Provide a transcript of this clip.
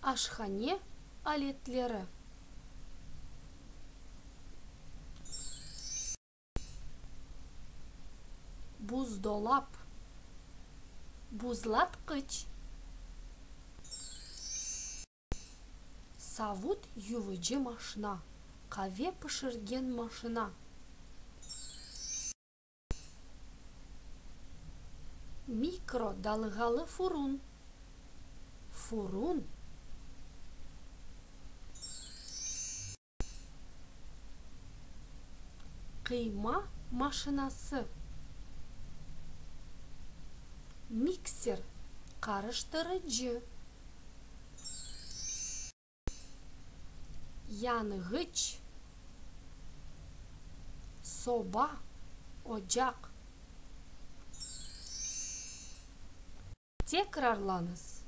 Ашхане алетлері. Буздолап. Бузлаткыч. Савут ювыжы машина. Каве пішірген машина. Микро далғалы фурун. Фурун. Қима машинасы. Миксер қарыштырыcı. Янгыч. Соба, ocak. Tekrarlanız.